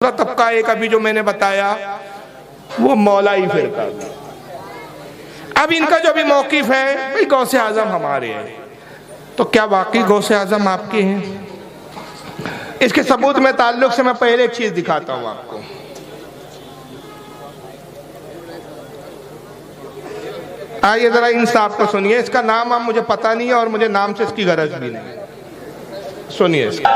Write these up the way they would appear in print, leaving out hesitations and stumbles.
طبقہ ایک ابھی جو میں نے بتایا وہ مولائی فرقہ۔ اب ان کا جو بھی موقف ہے بھئی غوث اعظم ہمارے ہیں، تو کیا واقعی غوث اعظم آپ کے ہیں؟ اس کے ثبوت میں تعلق سے میں پہلے ایک چیز دکھاتا ہوں آپ کو۔ آئیے ذرا ان صاحب کو سنیے، اس کا نام اب مجھے پتہ نہیں ہے اور مجھے نام سے اس کی غرض بھی نہیں۔ سنیے اس کا۔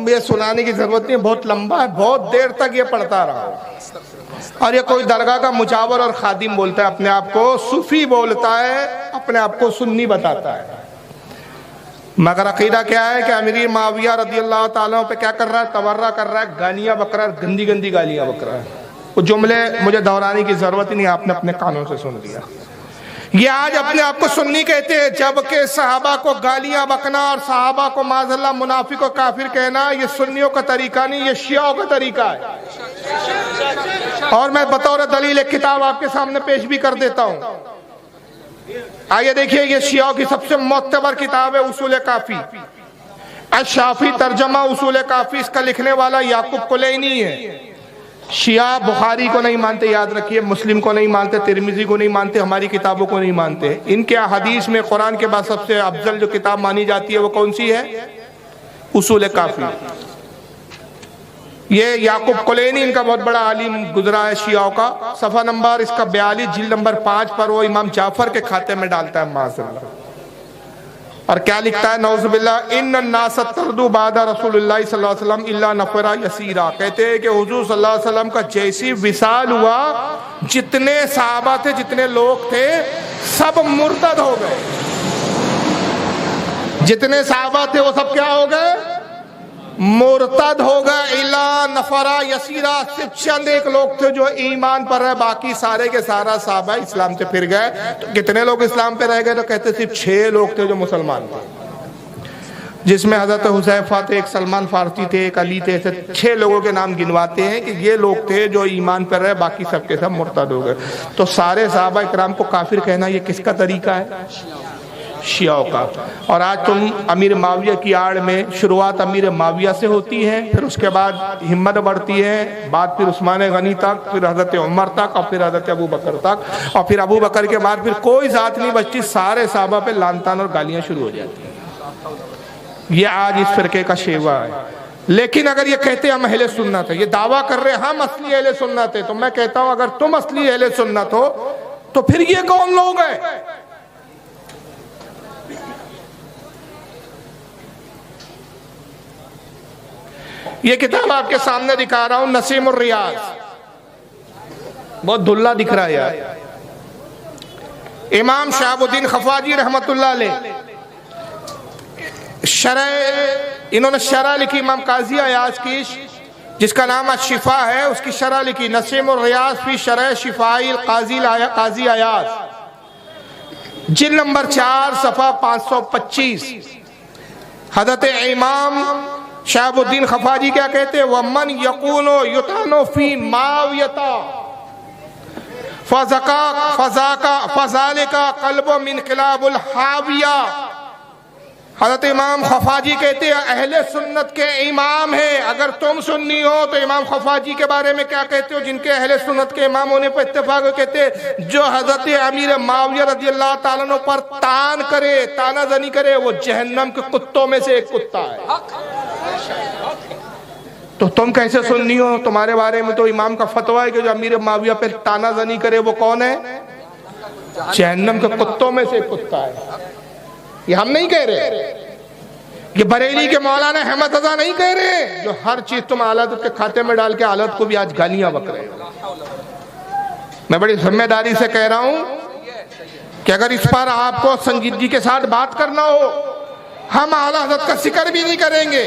یہ سنانے کی ضرورت نہیں، بہت لمبا ہے، بہت دیر تک یہ پڑھتا رہا، اور یہ کوئی درگاہ کا مجاور اور خادم بولتا ہے اپنے آپ کو، صوفی بولتا ہے اپنے آپ کو سنی بتاتا ہے، مگر عقیدہ کیا ہے کہ امیر معاویہ رضی اللہ تعالیٰ پہ کیا کر رہا ہے؟ تورع کر رہا ہے، گالیاں بک رہا ہے، گندی گندی گالیاں بک رہا ہے۔ وہ جملے مجھے دہرانے کی ضرورت ہی نہیں، آپ نے اپنے کانوں سے سن لیا۔ یہ آج اپنے آپ کو سنی کہتے ہیں، جبکہ صحابہ کو گالیاں بکنا اور صحابہ کو معاذ اللہ منافق و کافر کہنا یہ سنیوں کا طریقہ نہیں، یہ شیعوں کا طریقہ ہے۔ اور میں بطور دلیل ایک کتاب آپ کے سامنے پیش بھی کر دیتا ہوں۔ آئیے دیکھیے، یہ شیعوں کی سب سے معتبر کتاب ہے اصول کافی، الشافی ترجمہ اصول کافی، اس کا لکھنے والا یعقوب کلینی ہے۔ شیعہ بخاری کو نہیں مانتے، یاد رکھیے، مسلم کو نہیں مانتے، ترمذی کو نہیں مانتے، ہماری کتابوں کو نہیں مانتے۔ ان کے حدیث میں قرآن کے بعد سب سے افضل جو کتاب مانی جاتی ہے وہ کون سی ہے؟ اصول کافی۔ یہ یعقوب کلینی ان کا بہت بڑا عالم گزرا ہے شیعوں کا۔ صفحہ نمبر اس کا 42 جلد نمبر 5 پر وہ امام جعفر کے کھاتے میں ڈالتا ہے معاذ اللہ، اور کیا لکھتا ہے؟ نعوذ باللہ، ان الناس طردوا بعد رسول اللہ صلی اللہ علیہ وسلم الا نفرا یسیرا۔ کہتے ہیں کہ حضور صلی اللہ علیہ وسلم کا جیسی وصال ہوا، جتنے صحابہ تھے، جتنے لوگ تھے، سب مرتد ہو گئے۔ جتنے صحابہ تھے وہ سب کیا ہو گئے؟ مرتد ہو گئے۔ الا نفرا یسیرا، صرف چند ایک لوگ تھے جو ایمان پر رہے، باقی سارے کے سارا صحابہ اسلام سے پھر گئے۔ تو کتنے لوگ اسلام پہ رہ گئے؟ تو کہتے صرف 6 لوگ تھے جو مسلمان تھے، جس میں حضرت حذیفہ تھے، ایک سلمان فارسی تھے، ایک علی تھے، ایسے 6 لوگوں کے نام گنواتے ہیں کہ یہ لوگ تھے جو ایمان پر رہے، باقی سب کے سب مرتد ہو گئے۔ تو سارے صحابہ اکرام کو کافر کہنا یہ کس کا طریقہ ہے؟ شیعوں کا۔ اور آج تم امیر معاویہ کی آڑ میں، شروعات امیر معاویہ سے ہوتی ہے، پھر اس کے بعد ہمت بڑھتی ہے، بعد پھر عثمان غنی تک، پھر حضرت عمر تک، اور پھر حضرت ابو بکر تک، اور پھر ابو بکر کے بعد پھر کوئی ذات نہیں بچتی، سارے صحابہ پہ لعن طعن اور گالیاں شروع ہو جاتی ہیں۔ یہ آج اس فرقے کا شیوا ہے۔ لیکن اگر یہ کہتے ہم اہل سنت ہیں، یہ دعویٰ کر رہے ہم اصلی اہل سنت ہیں، تو میں کہتا ہوں اگر تم اصلی اہل سنت ہو تو پھر یہ کون لوگ ہیں؟ یہ کتاب آپ کے سامنے دکھا رہا ہوں، نسیم الریاض، بہت دھلا دکھ رہا ہے یار۔ امام شہاب الدین خفاجی رحمت اللہ علیہ شرح، انہوں نے شرح لکھی امام قاضی عیاض کی، جس کا نام الشفا ہے، اس کی شرح لکھی نسیم الریاض فی شرح شفائی قاضی عیاض، جلد نمبر 4 صفحہ 525۔ حضرت امام شہاب الدین خفاجی کیا کہتے ہیں؟ وَمَنْ يَقُولُ يُطْعَنُ فِي مَعَوِيَةَ فَذَلِكَ قَلْبُ مِنْ قِلَابُ الْحَاوِيَةِ۔ حضرت امام خفاجی کہتے ہیں اہل سنت کے امام ہیں۔ اگر تم سنی ہو تو امام خفاجی کے بارے میں کیا کہتے ہو؟ جن کے اہل سنت کے امام ہونے پر اتفاق ہو، کہتے ہیں جو حضرت امیر معاویہ رضی اللہ تعالیٰ عنہ پر تان کرے، تانہ زنی کرے، وہ جہنم کے کتوں میں سے ایک کتا ہے۔ تو تم کیسے سنی ہو؟ تمہارے بارے میں تو امام کا فتویٰ ہے کہ جو امیر معاویہ پہ تانہ زنی کرے وہ کون ہے؟ جہنم کے کتوں میں سے ایک کتا ہے۔ یہ ہم نہیں کہہ رہے، یہ بریلی کے مولانا احمد رضا نہیں کہہ رہے، جو ہر چیز تم آلات کے کھاتے میں ڈال کے آلات کو بھی آج گالیاں بک رہے ہو۔ میں بڑی ذمہ داری سے کہہ رہا ہوں کہ اگر اس پر آپ کو سنجیدگی کے ساتھ بات کرنا ہو، ہم اعلیٰ حضرت کا ذکر بھی نہیں کریں گے،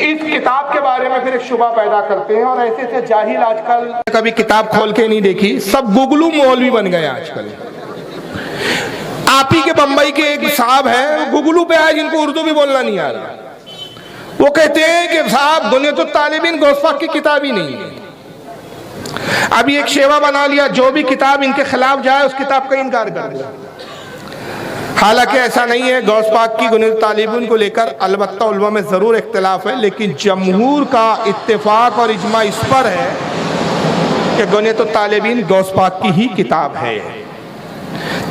اس کتاب کے بارے میں پھر ایک شبہ پیدا کرتے ہیں، اور ایسے سے جاہل آج کل کبھی کتاب کھول کے نہیں دیکھی، سب گگلو مولوی بن گئے آج کل۔ آپ ہی کے بمبئی کے ایک صاحب ہیں گگلو پہ آئے، جن کو اردو بھی بولنا نہیں آ رہا، وہ کہتے ہیں کہ صاحب بنیۃ الطالبین غوث پاک کی کتاب ہی نہیں ہے۔ ابھی ایک شیوا بنا لیا، جو بھی کتاب ان کے خلاف جائے اس کتاب کا انکار کر دیا۔ حالانکہ ایسا نہیں ہے، غوث پاک کی بنیۃ الطالبین کو لے کر البتہ علماء میں ضرور اختلاف ہے، لیکن جمہور کا اتفاق اور اجماع اس پر ہے کہ بنیۃ الطالبین غوث پاک کی ہی کتاب ہے۔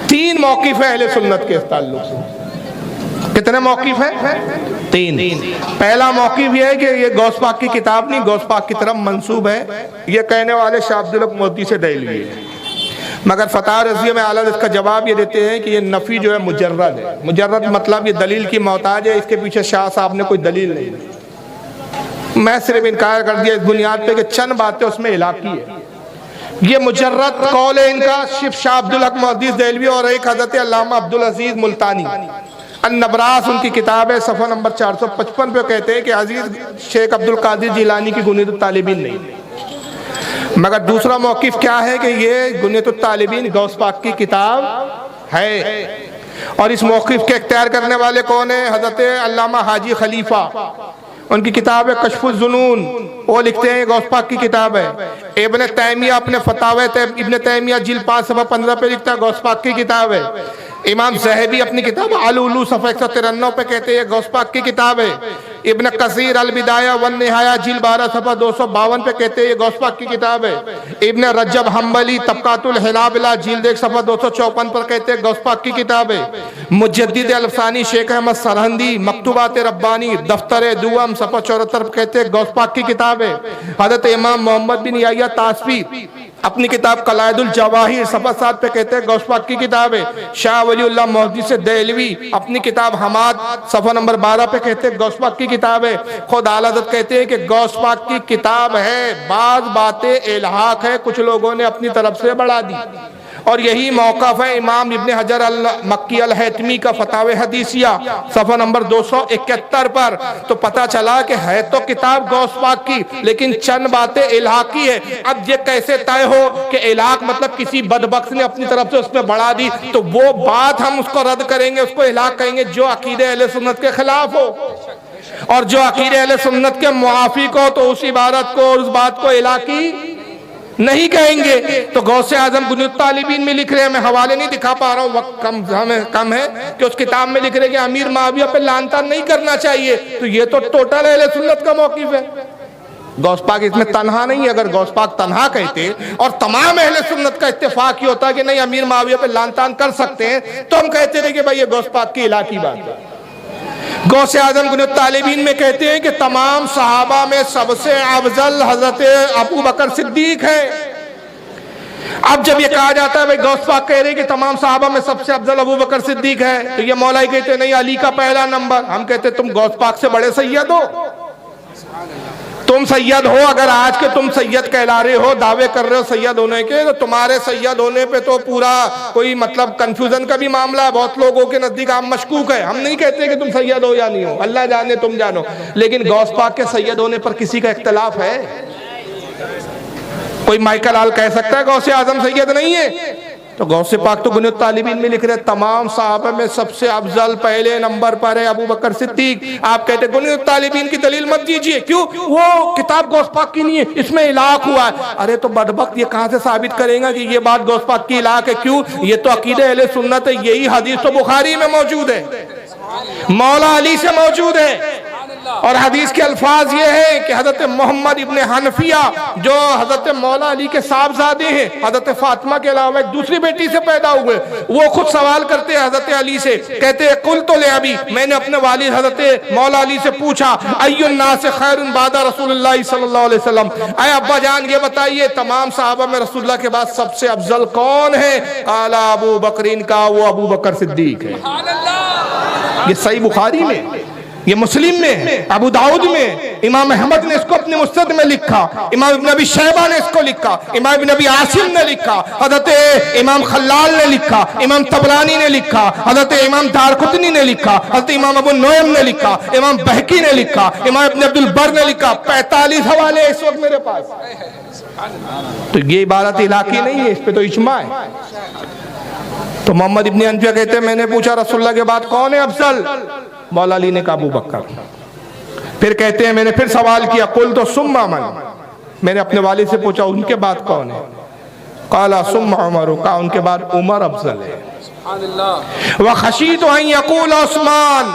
3 موقف ہے اہل سنت کے اس تعلق سے۔ کتنے موقف ہیں؟ 3۔ پہلا موقف یہ ہے کہ یہ غوث پاک کی کتاب نہیں، غوث پاک کی طرف منسوب ہے۔ یہ کہنے والے شاہ عبدالحق مودودی سے دہلوی ہے، مگر فتح رضویہ میں اعلیٰ اس کا جواب یہ دیتے ہیں کہ یہ نفی جو ہے مجرد ہے۔ مجرد مطلب یہ دلیل کی محتاج ہے، اس کے پیچھے شاہ صاحب نے کوئی دلیل نہیں دی۔ میں صرف انکار کر دیا اس بنیاد پہ کہ چند باتیں اس میں علاقی ہے۔ یہ مجرد قول ہے ان کا، صرف شاہ عبدالحق مودودی دہلوی اور ایک حضرت علامہ عبدالعزیز ملتانی النبراس ان کی کتاب ہے، صفحہ نمبر 455 پہ کہتے ہیں کہ عزیز شیخ عبدالقادر جیلانی کی بنیۃ الطالبین نہیں۔ مگر دوسرا موقف کیا ہے کہ یہ بنیۃ الطالبین غوث پاک کی کتاب ہے، اور اس موقف کے اختیار کرنے والے کون ہیں؟ حضرت علامہ حاجی خلیفہ، ان کی کتاب ہے کشف الظنون، وہ لکھتے ہیں غوث پاک کی کتاب ہے۔ ابن تیمیہ اپنے فتاوی ابن تیمیہ جلد 5 صفحہ 15 پہ لکھتا ہے غوث پاک کی کتاب ہے۔ امام زہبی اپنی کتاب العلو صفحہ 193 پہ کہتے ہیں غوث پاک کی کتاب ہے۔ ابن کثیر البدایہ والنہایہ جلد 12 صفحہ 252 پہ کہتے ہیں یہ غوث پاک کی کتاب ہے۔ ابن رجب حنبلی طبقات الحنابلہ جلد 1 صفحہ 254 پر کہتے ہیں غوث پاک کی کتاب ہے۔ مجدد الفسانی شیخ احمد سرہندی مکتوبات ربانی دفتر دوم صفحہ 74 پہ کہتے ہیں غوث پاک کی کتاب ہے۔ حضرت امام محمد بن یحییٰ طاسفی اپنی کتاب قلائد الجواہر صفحہ 7 پہ کہتے ہیں غوث پاک کی کتاب ہے۔ شاہ ولی اللہ مودودی سے دہلوی اپنی کتاب حماد صفحہ نمبر 12 پہ کہتے ہیں غوث پاک کی کتاب ہے۔ خود اعلیٰ حضرت کہتے ہیں کہ غوث پاک کی کتاب ہے، بعض باتیں الحاق ہے، کچھ لوگوں نے اپنی طرف سے بڑھا دی، اور یہی موقف ہے امام ابن حجر المکی الہیتمی کا فتاوی حدیثیہ صفحہ نمبر 271 پر۔ تو پتہ چلا کہ ہے تو کتاب غوث پاک کی، لیکن چند باتیں الحاقی ہے۔ اب یہ کیسے طے ہو کہ الحاق مطلب کسی بدبخت نے اپنی طرف سے اس پہ بڑھا دی؟ تو وہ بات ہم اس کو رد کریں گے، اس کو الحاق کہیں گے جو عقیدہ اہل سنت کے خلاف ہو، اور جو عقیدہ اہل سنت کے موافق ہو تو اس عبارت کو اور اس بات کو الحاقی نہیں کہیں گے۔ تو غوث اعظم بنیۃ الطالبین میں لکھ رہے ہیں، میں حوالے نہیں دکھا پا رہا ہوں، وقت کم ہے، کہ اس کتاب میں لکھ رہے ہیں کہ امیر معاویہ پہ لعن طعن نہیں کرنا چاہیے۔ تو یہ تو ٹوٹل اہل سنت کا موقف ہے۔ غوث پاک اس میں تنہا نہیں ہے۔ اگر غوث پاک تنہا کہتے اور تمام اہل سنت کا اتفاق یہ ہوتا کہ نہیں امیر معاویہ پہ لعن طعن کر سکتے ہیں، تو ہم کہتے تھے کہ بھائی یہ غوث پاک کی الہی بات ہے۔ غوث اعظم بنیۃ الطالبین میں کہتے ہیں کہ تمام صحابہ میں سب سے افضل حضرت ابو بکر صدیق ہے۔ اب جب یہ کہا جاتا ہے بھائی غوث پاک کہہ رہے ہیں کہ تمام صحابہ میں سب سے افضل ابو بکر صدیق ہے، تو یہ مولا ہی کہتے ہیں نہیں علی کا پہلا نمبر۔ ہم کہتے ہیں تم غوث پاک سے بڑے سید ہو، تم سید ہو، اگر آج کے تم سید کہلا رہے ہو، دعوے کر رہے ہو سید ہونے کے، تو تمہارے سید ہونے پہ تو پورا کوئی مطلب کنفیوژن کا بھی معاملہ ہے، بہت لوگوں کے نزدیک آپ مشکوک ہے۔ ہم نہیں کہتے کہ تم سید ہو یا نہیں ہو، اللہ جانے تم جانو، لیکن غوث پاک کے سید ہونے پر کسی کا اختلاف ہے؟ کوئی مائیکل آل کہہ سکتا ہے غوث اعظم سید نہیں ہے؟ تو غوث پاک تو بنیۃ الطالبین میں لکھ رہے تمام صحابہ میں سب سے افضل پہلے نمبر پر ہے ابو بکر صدیق۔ آپ کہتے ہیں بنیۃ الطالبین کی دلیل مت دیجئے، کیوں؟ وہ کتاب غوث پاک کی نہیں ہے، اس میں الحاق ہوا ہے۔ ارے تو بدبخت یہ کہاں سے ثابت کریں گا کہ یہ بات غوث پاک کی الحاق ہے؟ کیوں؟ یہ تو عقیدہ اہل سنت ہے، یہی حدیث تو بخاری میں موجود ہے، مولا علی سے موجود ہے، اور حدیث کے الفاظ یہ ہیں کہ حضرت محمد ابن حنفیہ جو حضرت مولا علی کے صاحبزادے ہیں، حضرت فاطمہ کے علاوہ ایک دوسری بیٹی سے پیدا ہوئے، وہ خود سوال کرتے ہیں حضرت علی سے، کہتے ہیں قلت لابی، میں نے اپنے والد حضرت مولا علی سے پوچھا ای الناس خیر بعد رسول اللہ صلی اللہ علیہ وسلم، اے ابا جان یہ بتائیے تمام صحابہ میں رسول اللہ کے بعد سب سے افضل کون ہے؟ قال ابو بکرین کا، وہ ابو بکر صدیق ہے۔ یہ صحیح بخاری میں یہ مسلم میں ہے، ابو داؤد میں، امام احمد نے اس کو اپنے مسند میں لکھا، امام ابن ابی شیبہ نے اس کو لکھا، امام ابن ابی عاصم نے لکھا، حضرت امام خلال نے لکھا، امام طبرانی نے لکھا، حضرت امام دارقطنی نے لکھا، حضرت امام ابو نعیم نے لکھا، امام بہقی نے لکھا، امام ابن عبد البر نے لکھا، 45 حوالے اس وقت میرے پاس۔ تو یہ عبارت علاقی نہیں ہے، اس پہ تو اجماع ہے۔ تو محمد ابن انفیہ کہتے ہیں میں نے پوچھا رسول اللہ کے بعد کون ہے افضل؟ مولا علی نے کہا ابو بکر۔ پھر کہتے ہیں میں نے پھر سوال کیا قلت ثم من، میں نے اپنے والد سے پوچھا ان کے بعد کون ہے؟ قال ثم عمر، کہا ان کے بعد عمر افضل ہے۔ وخشیت ان یقول عثمان،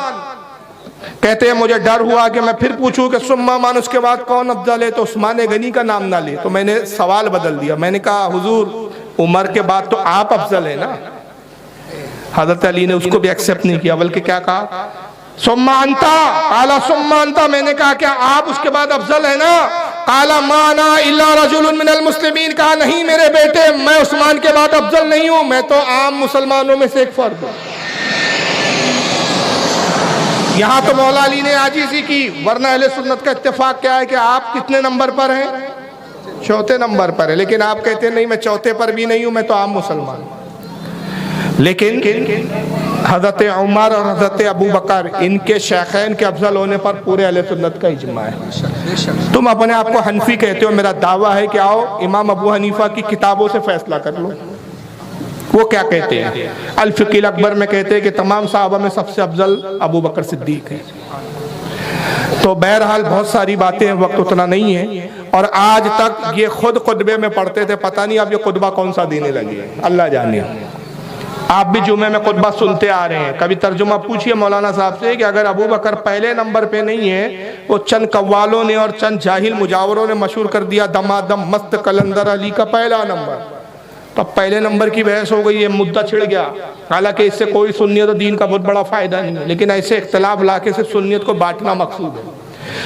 کہتے ہیں مجھے ڈر ہوا کہ میں پھر پوچھوں کہ ثم من اس کے بعد کون افضل ہے تو عثمان غنی کا نام نہ لے، تو میں نے سوال بدل دیا، میں نے کہا حضور عمر کے بعد تو آپ افضل ہیں نا۔ حضرت علی نے اس کو بھی ایکسپٹ نہیں کیا بلکہ کیا کہا ثم انتا، قال ثم انتا، میں نے کہا کیا آپ اس کے بعد افضل ہیں نا؟ قال ما انا الا رجل من المسلمین، کہا نہیں میرے بیٹے میں عثمان کے بعد افضل نہیں ہوں، میں تو عام مسلمانوں میں سے ایک فرد ہوں۔ یہاں تو مولا علی نے عاجزی کی، ورنہ اہل سنت کا اتفاق کیا ہے کہ آپ کتنے نمبر پر ہیں؟ چوتھے نمبر پر ہے، لیکن آپ کہتے ہیں نہیں میں چوتھے پر بھی نہیں ہوں، میں تو عام مسلمان ہوں۔ لیکن حضرت عمر اور حضرت ابو بکر ان کے شیخین کے افضل ہونے پر پورے اہل سنت کا اجماع ہے۔ تم اپنے آپ کو حنفی کہتے ہو، میرا دعویٰ ہے کہ آؤ امام ابو حنیفہ کی کتابوں سے فیصلہ کر لو۔ وہ کیا کہتے ہیں؟ الفقہ الاکبر میں کہتے ہیں کہ تمام صحابہ میں سب سے افضل ابو بکر صدیق ہے۔ تو بہرحال بہت ساری باتیں، وقت اتنا نہیں ہے، اور آج تک یہ خود خطبے میں پڑھتے تھے، پتہ نہیں اب یہ خطبہ کون سا دینے لگے، اللہ جانے۔ آپ بھی جمعے میں خطبہ سنتے آ رہے ہیں، کبھی ترجمہ پوچھئے مولانا صاحب سے کہ اگر ابو بکر پہلے نمبر پہ نہیں ہے، وہ چند قوالوں نے اور چند جاہل مجاوروں نے مشہور کر دیا دمادم مست قلندر علی کا پہلا نمبر، تو اب پہلے نمبر کی بحث ہو گئی، یہ مدعا چھڑ گیا۔ حالانکہ اس سے کوئی سنیت و دین کا بہت بڑا فائدہ نہیں ہے، لیکن ایسے اختلاف لاکے سے سنیت کو بانٹنا مقصود ہے۔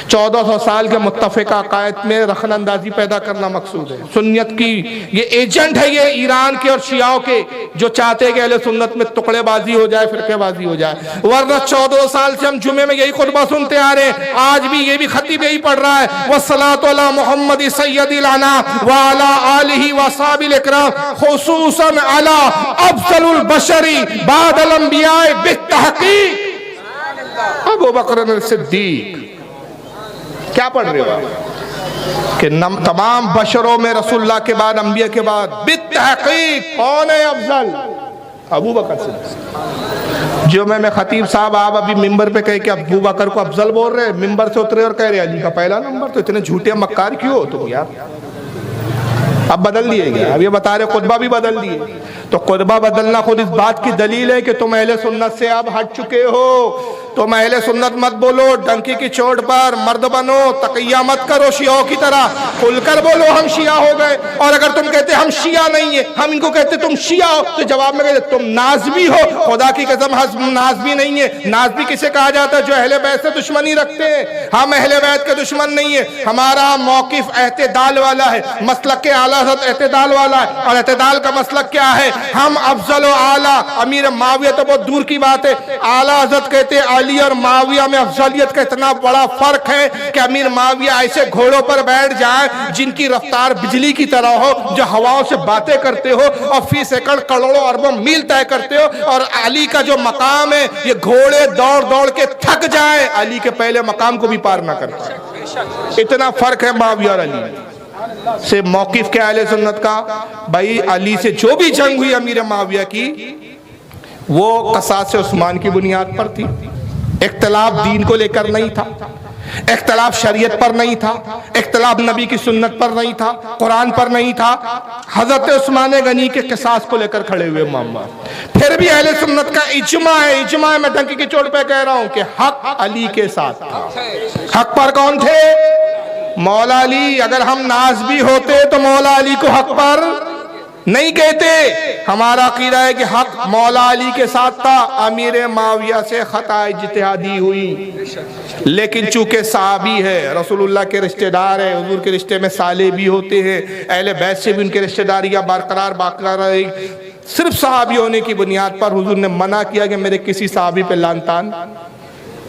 1400 سال کے متفقہ عقائد میں رخن اندازی پیدا کرنا مقصود ہے۔ سنیت کی یہ ایجنٹ ہے، یہ ایران کے اور شیعوں کے، جو چاہتے ہیں کہ اہل سنت میں ٹکڑے بازی ہو جائے، فرقے بازی ہو جائے۔ ورنہ 1400 سال سے ہم جمعے میں یہی خطبہ سنتے آ رہے ہیں، آج بھی یہ بھی خطیب یہی پڑھ رہا ہے، وَالصَّلَاةُ عَلَى مُحَمَّدِ سَيِّدِ الْأَنَامِ وَعَلَى آلِهِ وَأَصْحَابِهِ الْإِكْرَامِ خُصُوصًا عَلَى أَفْضَلِ الْبَشَرِ بَعْدَ الْأَنْبِيَاءِ بِالتَّحْقِیق ابو بکر الصدیق۔ کیا پڑھ رہے ہو کہ تمام بشروں میں رسول اللہ کے بعد انبیاء کے بعد بالتحقیق کون ہے افضل؟ ابو بکر صدیق۔ جو میں خطیب صاحب آپ ابھی ممبر پہ کہے کہ ابو بکر کو افضل بول رہے، ممبر سے اترے اور کہہ رہے علی کا پہلا نمبر، تو اتنے جھوٹے مکار کیوں ہو تم یار؟ اب بدل دیے گئے، اب یہ بتا رہے خطبہ بھی بدل دیے۔ تو خطبہ بدلنا خود اس بات کی دلیل ہے کہ تم اہل سنت سے اب ہٹ چکے ہو۔ تم اہل سنت مت بولو ڈنکی کی چوٹ پر، مرد بنو، تقیہ مت کرو شیعوں کی طرح، کھل کر بولو ہم شیعہ ہو گئے۔ اور اگر تم کہتے ہم شیعہ نہیں ہیں، ہم ان کو کہتے تم شیعہ ہو، تو جواب میں کہتے تم نازبی ہو۔ خدا کی قسم ہم نازبی نہیں ہیں۔ نازبی کسے کہا جاتا ہے؟ جو اہل بیت سے دشمنی رکھتے ہیں۔ ہم اہل بیت کے دشمن نہیں ہیں، ہمارا موقف اعتدال والا ہے، مسلک اعلیٰ حضرت اعتدال والا ہے۔ اور اعتدال کا مسلک کیا ہے؟ ہم افضل و اعلیٰ، امیر معاویہ تو بہت دور کی بات ہے، اعلیٰ حضرت کہتے ہیں علی اور معاویہ میں افضلیت کا اتنا بڑا فرق ہے کہ امیر معاویہ ایسے گھوڑوں پر بیٹھ جائیں جن کی رفتار بجلی کی طرح ہو، جو ہواؤں سے باتیں کرتے ہو اور فی سیکنڈ کروڑوں اربوں میل طے کرتے ہو، اور علی کا جو مقام ہے یہ گھوڑے دوڑ دوڑ کے تھک جائیں، علی کے پہلے مقام کو بھی پار نہ کرتا ہے۔ اتنا فرق ہے معاویہ اور علی سے۔ موقف کیا اہل سنت کا؟ بھائی علی سے جو بھی جنگ ہوئی امیر معاویہ کی، وہ قصاص عثمان کی بنیاد پر تھی۔ اختلاف دین کو لے کر نہیں تھا، اختلاف شریعت پر نہیں تھا، اختلاف نبی کی سنت پر نہیں تھا، قرآن پر نہیں تھا، حضرت عثمان غنی کے قصاص کو لے کر کھڑے ہوئے معاملہ۔ پھر بھی اہل سنت کا اجماع ہے، اجماع میں ڈنکی کی چوٹ پہ کہہ رہا ہوں کہ حق علی کے ساتھ تھا۔ حق پر کون تھے؟ مولا علی۔ اگر ہم نازبی ہوتے تو مولا علی کو حق پر نہیں کہتے۔ ہمارا عقیدہ ہے کہ حق مولا علی کے ساتھ تھا، امیر معاویہ سے خطا اجتہادی ہوئی، لیکن چونکہ صحابی ہے، رسول اللہ کے رشتہ دار ہے، حضور کے رشتے میں صالح بھی ہوتے ہیں، اہل بیت سے بھی ان کے رشتہ داریاں برقرار رہی۔ صرف صحابی ہونے کی بنیاد پر حضور نے منع کیا کہ میرے کسی صحابی پہ لعن تان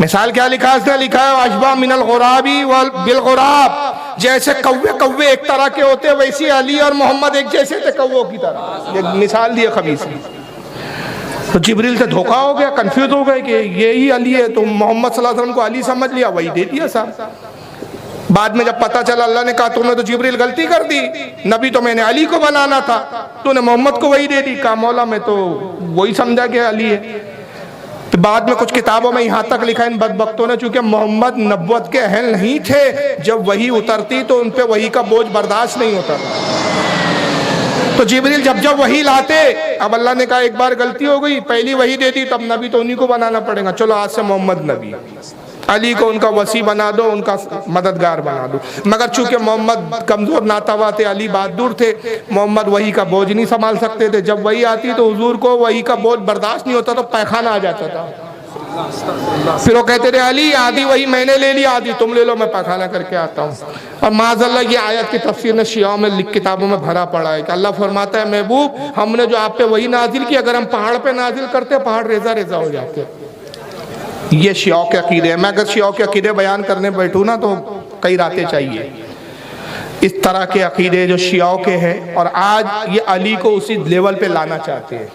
مثال کیا لکھا ہے اس نے؟ لکھا ہے اشبہ من الغرابی بالغراب، جیسے کوے ایک طرح کے ہوتے ویسی علی اور محمد ایک جیسے تھے کووں کی طرح. یہ مثال دی خبیث کی. تو جبریل سے دھوکا ہو گیا، کنفیوز ہو گئے کہ یہی علی ہے. تو محمد صلی اللہ علیہ وسلم کو علی سمجھ لیا، وہی دے دیا صاحب. بعد میں جب پتا چلا اللہ نے کہا تم نے تو جبریل غلطی کر دی، نبی تو میں نے علی کو بنانا تھا، تو نے محمد کو وہی دے دی. کہا مولا میں تو وہی سمجھا کہ علی ہے. تو بعد میں کچھ کتابوں میں یہاں تک لکھا ان بدبختوں نے، چونکہ محمد نبوت کے اہل نہیں تھے، جب وہی اترتی تو ان پہ وہی کا بوجھ برداشت نہیں ہوتا. تو جبریل جب وہی لاتے، اب اللہ نے کہا ایک بار غلطی ہو گئی، پہلی وہی دے دی، تب نبی تو انہی کو بنانا پڑے گا. چلو آج سے محمد نبی، علی کو ان کا وصی بنا دو، ان کا مددگار بنا دو. مگر چونکہ محمد کمزور ناتوا تھے، علی بہادر تھے، محمد وہی کا بوجھ نہیں سنبھال سکتے تھے. جب وہی آتی تو حضور کو وہی کا بوجھ برداشت نہیں ہوتا، تو پیخانہ آ جاتا تھا. پھر وہ کہتے تھے علی آدھی وہی میں نے لے لی، آدھی تم لے لو، میں پیخانہ کر کے آتا ہوں. اور معاذ اللہ یہ آیت کی تفسیر نے شیعوں میں کتابوں میں بھرا پڑا ہے کہ اللہ فرماتا ہے محبوب ہم نے جو آپ پہ وہی نازل کی، اگر ہم پہاڑ پہ نازل کرتے پہاڑ ریزہ ریزہ ہو جاتے. یہ شیعوں کے عقیدے ہیں. میں اگر شیعوں کے عقیدے بیان کرنے بیٹھوں نا تو کئی راتیں چاہیے. اس طرح کے عقیدے جو شیعوں کے ہیں، اور آج یہ علی کو اسی لیول پہ لانا چاہتے ہیں.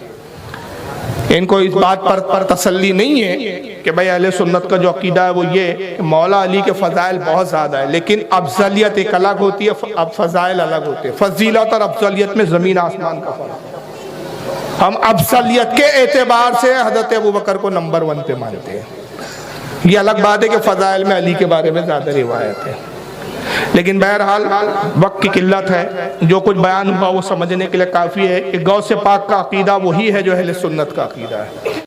ان کو اس بات پر تسلی نہیں ہے کہ بھئی اہل سنت کا جو عقیدہ ہے وہ یہ کہ مولا علی کے فضائل بہت زیادہ ہے، لیکن افضلیت ایک الگ ہوتی ہے، اب فضائل الگ ہوتے ہیں. فضیلت اور افضلیت میں زمین آسمان کا فرق. ہم افضلیت کے اعتبار سے حضرت ابوبکر کو نمبر 1 پہ مانتے ہیں. یہ الگ بات ہے کہ فضائل میں علی کے بارے میں زیادہ روایت ہے. لیکن بہرحال وقت کی قلت ہے، جو کچھ بیان ہوا وہ سمجھنے کے لیے کافی ہے کہ غوث پاک کا عقیدہ وہی ہے جو اہل سنت کا عقیدہ ہے.